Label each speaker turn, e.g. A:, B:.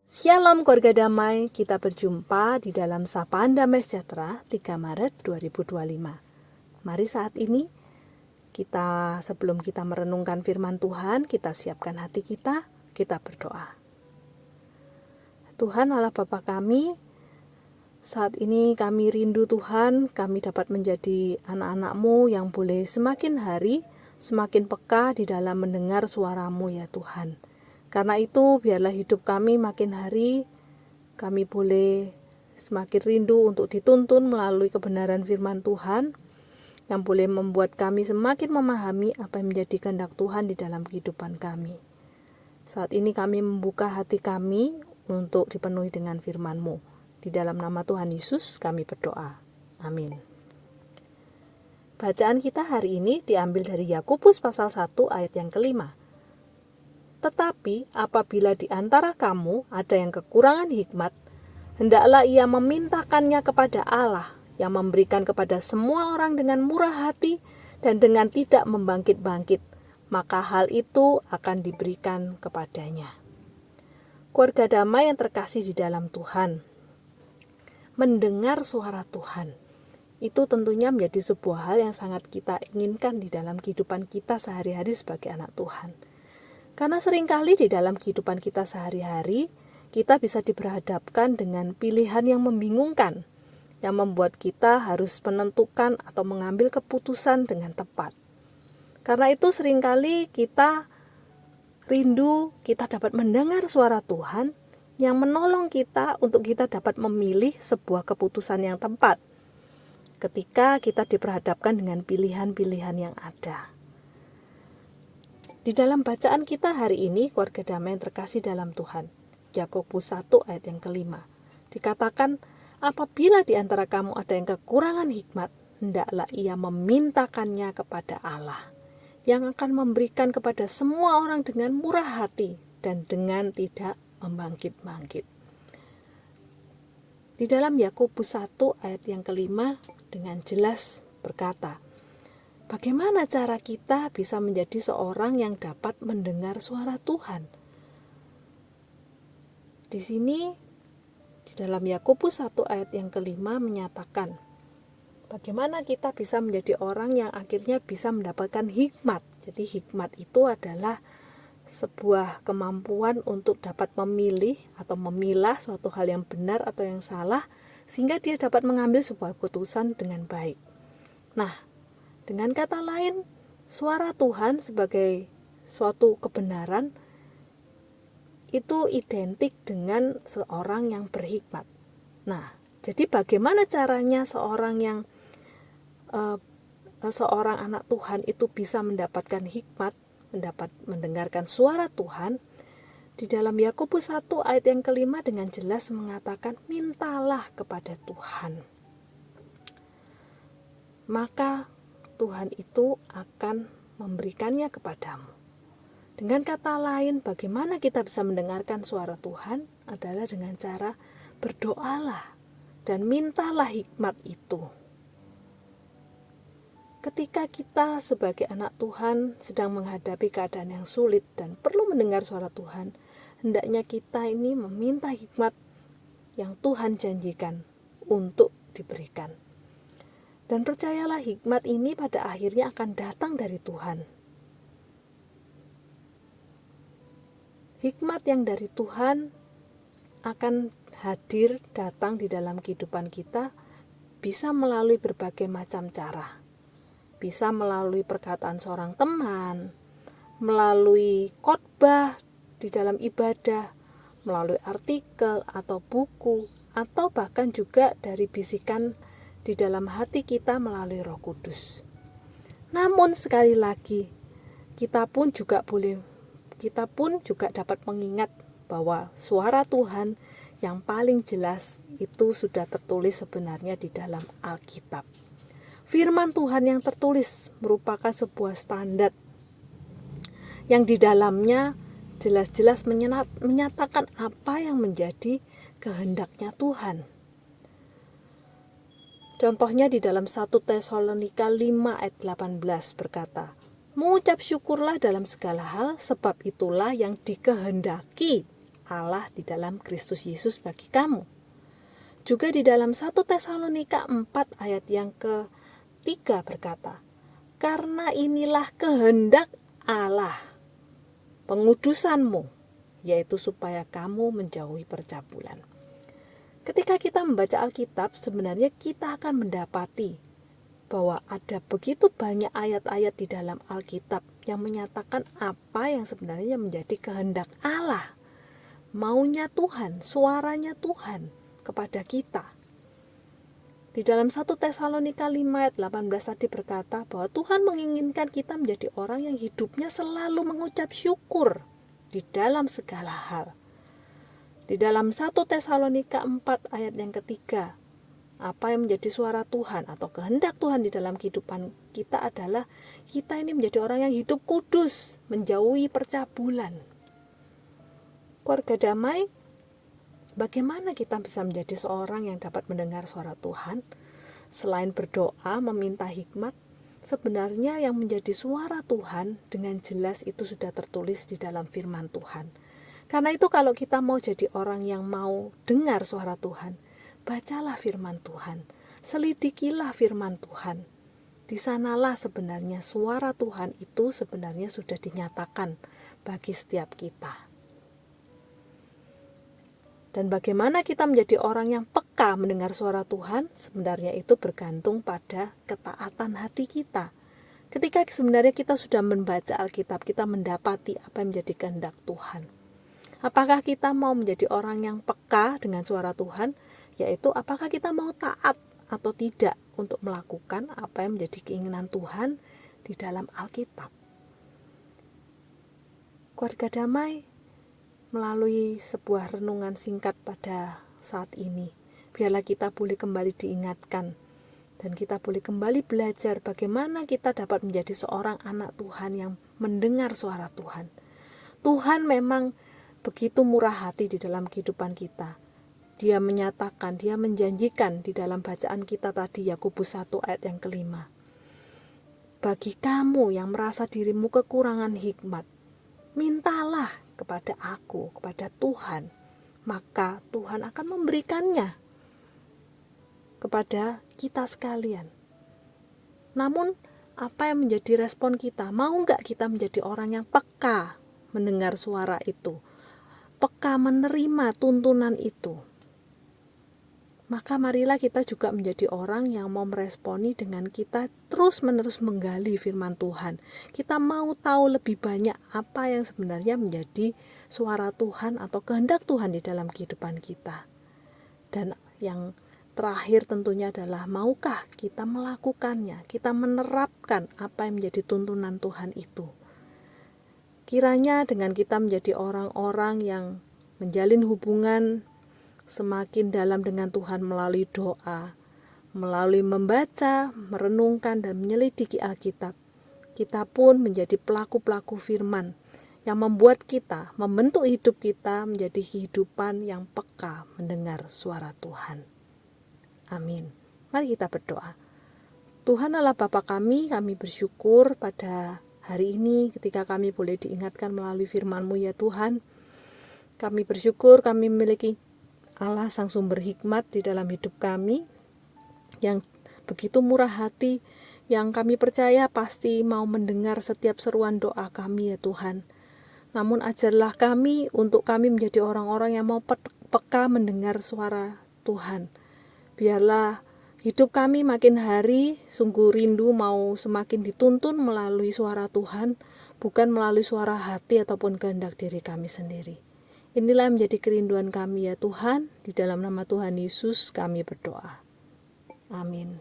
A: Shalom keluarga damai, kita berjumpa di dalam Sapaan Damai Sejahtera 3 Maret 2025. Mari saat ini sebelum kita merenungkan firman Tuhan, kita siapkan hati kita berdoa. Tuhan Allah Bapa kami, saat ini kami rindu Tuhan, kami dapat menjadi anak-anak-Mu yang boleh semakin hari, semakin peka di dalam mendengar suara-Mu ya Tuhan. Karena itu biarlah hidup kami makin hari, kami boleh semakin rindu untuk dituntun melalui kebenaran firman Tuhan, yang boleh membuat kami semakin memahami apa yang menjadi kehendak Tuhan di dalam kehidupan kami. Saat ini kami membuka hati kami untuk dipenuhi dengan firman-Mu. Di dalam nama Tuhan Yesus kami berdoa. Amin. Bacaan kita hari ini diambil dari Yakobus pasal 1 ayat yang kelima. Tetapi apabila di antara kamu ada yang kekurangan hikmat, hendaklah ia memintakannya kepada Allah yang memberikan kepada semua orang dengan murah hati dan dengan tidak membangkit-bangkit, maka hal itu akan diberikan kepadanya. Keluarga damai yang terkasih di dalam Tuhan, mendengar suara Tuhan, itu tentunya menjadi sebuah hal yang sangat kita inginkan di dalam kehidupan kita sehari-hari sebagai anak Tuhan. Karena seringkali di dalam kehidupan kita sehari-hari, kita bisa diperhadapkan dengan pilihan yang membingungkan, yang membuat kita harus menentukan atau mengambil keputusan dengan tepat. Karena itu seringkali kita rindu kita dapat mendengar suara Tuhan yang menolong kita untuk kita dapat memilih sebuah keputusan yang tepat ketika kita diperhadapkan dengan pilihan-pilihan yang ada. Di dalam bacaan kita hari ini, keluarga damai yang terkasih dalam Tuhan, Yakobus 1 ayat yang kelima, dikatakan, apabila di antara kamu ada yang kekurangan hikmat, hendaklah ia memintakannya kepada Allah, yang akan memberikan kepada semua orang dengan murah hati dan dengan tidak membangkit-bangkit. Di dalam Yakobus 1 ayat yang kelima dengan jelas berkata, bagaimana cara kita bisa menjadi seorang yang dapat mendengar suara Tuhan? Di sini, di dalam Yakobus 1 ayat yang kelima menyatakan, bagaimana kita bisa menjadi orang yang akhirnya bisa mendapatkan hikmat. Jadi hikmat itu adalah sebuah kemampuan untuk dapat memilih atau memilah suatu hal yang benar atau yang salah, sehingga dia dapat mengambil sebuah keputusan dengan baik. Nah, dengan kata lain, suara Tuhan sebagai suatu kebenaran itu identik dengan seorang yang berhikmat. Nah, jadi bagaimana caranya seorang anak Tuhan itu bisa mendapatkan hikmat, mendengarkan suara Tuhan? Di dalam Yakobus 1 ayat yang kelima dengan jelas mengatakan, mintalah kepada Tuhan, maka Tuhan itu akan memberikannya kepadamu. Dengan kata lain, bagaimana kita bisa mendengarkan suara Tuhan adalah dengan cara berdoalah dan mintalah hikmat itu. Ketika kita sebagai anak Tuhan sedang menghadapi keadaan yang sulit dan perlu mendengar suara Tuhan, hendaknya kita ini meminta hikmat yang Tuhan janjikan untuk diberikan. Dan percayalah hikmat ini pada akhirnya akan datang dari Tuhan. Hikmat yang dari Tuhan akan hadir datang di dalam kehidupan kita, bisa melalui berbagai macam cara. Bisa melalui perkataan seorang teman, melalui khotbah di dalam ibadah, melalui artikel atau buku, atau bahkan juga dari bisikan di dalam hati kita melalui Roh Kudus. Namun sekali lagi, kita pun juga dapat mengingat bahwa suara Tuhan yang paling jelas itu sudah tertulis sebenarnya di dalam Alkitab. Firman Tuhan yang tertulis merupakan sebuah standar yang di dalamnya jelas-jelas menyatakan apa yang menjadi kehendaknya Tuhan. Contohnya di dalam 1 Tesalonika 5 ayat 18 berkata, mengucap syukurlah dalam segala hal, sebab itulah yang dikehendaki Allah di dalam Kristus Yesus bagi kamu. Juga di dalam 1 Tesalonika 4 ayat yang ke-3 berkata, karena inilah kehendak Allah, pengudusanmu, yaitu supaya kamu menjauhi percabulan. Ketika kita membaca Alkitab, sebenarnya kita akan mendapati bahwa ada begitu banyak ayat-ayat di dalam Alkitab yang menyatakan apa yang sebenarnya menjadi kehendak Allah, maunya Tuhan, suaranya Tuhan kepada kita. Di dalam 1 Tesalonika 5 ayat 18 tadi berkata bahwa Tuhan menginginkan kita menjadi orang yang hidupnya selalu mengucap syukur di dalam segala hal. Di dalam 1 Tesalonika 4 ayat yang ketiga, apa yang menjadi suara Tuhan atau kehendak Tuhan di dalam kehidupan kita adalah kita ini menjadi orang yang hidup kudus, menjauhi percabulan. Keluarga damai, bagaimana kita bisa menjadi seorang yang dapat mendengar suara Tuhan? Selain berdoa, meminta hikmat, sebenarnya yang menjadi suara Tuhan dengan jelas itu sudah tertulis di dalam firman Tuhan. Karena itu kalau kita mau jadi orang yang mau dengar suara Tuhan, bacalah firman Tuhan, selidikilah firman Tuhan. Di sanalah sebenarnya suara Tuhan itu sebenarnya sudah dinyatakan bagi setiap kita. Dan bagaimana kita menjadi orang yang peka mendengar suara Tuhan, sebenarnya itu bergantung pada ketaatan hati kita. Ketika sebenarnya kita sudah membaca Alkitab, kita mendapati apa yang menjadi kehendak Tuhan. Apakah kita mau menjadi orang yang peka dengan suara Tuhan, yaitu apakah kita mau taat atau tidak untuk melakukan apa yang menjadi keinginan Tuhan di dalam Alkitab. Keluarga damai, melalui sebuah renungan singkat pada saat ini, biarlah kita boleh kembali diingatkan dan kita boleh kembali belajar bagaimana kita dapat menjadi seorang anak Tuhan yang mendengar suara Tuhan. Tuhan memang begitu murah hati di dalam kehidupan kita. Dia menyatakan, dia menjanjikan di dalam bacaan kita tadi Yakobus 1 ayat yang ke-5. Bagi kamu yang merasa dirimu kekurangan hikmat, mintalah kepada aku, kepada Tuhan, maka Tuhan akan memberikannya kepada kita sekalian. Namun, apa yang menjadi respon kita? Mau enggak kita menjadi orang yang peka mendengar suara itu? Peka menerima tuntunan itu? Maka marilah kita juga menjadi orang yang mau meresponi dengan kita terus-menerus menggali firman Tuhan. Kita mau tahu lebih banyak apa yang sebenarnya menjadi suara Tuhan atau kehendak Tuhan di dalam kehidupan kita. Dan yang terakhir tentunya adalah maukah kita melakukannya, kita menerapkan apa yang menjadi tuntunan Tuhan itu. Kiranya dengan kita menjadi orang-orang yang menjalin hubungan semakin dalam dengan Tuhan melalui doa, melalui membaca, merenungkan, dan menyelidiki Alkitab, kita pun menjadi pelaku-pelaku firman yang membuat kita, membentuk hidup kita menjadi kehidupan yang peka mendengar suara Tuhan. Amin. Mari kita berdoa. Tuhan Allah Bapa kami bersyukur pada hari ini ketika kami boleh diingatkan melalui firman-Mu ya Tuhan. Kami bersyukur kami memiliki Allah sang sumber hikmat di dalam hidup kami yang begitu murah hati, yang kami percaya pasti mau mendengar setiap seruan doa kami ya Tuhan. Namun ajarlah kami untuk kami menjadi orang-orang yang mau peka mendengar suara Tuhan. Biarlah hidup kami makin hari sungguh rindu mau semakin dituntun melalui suara Tuhan, bukan melalui suara hati ataupun kehendak diri kami sendiri. Inilah menjadi kerinduan kami ya Tuhan, di dalam nama Tuhan Yesus kami berdoa. Amin.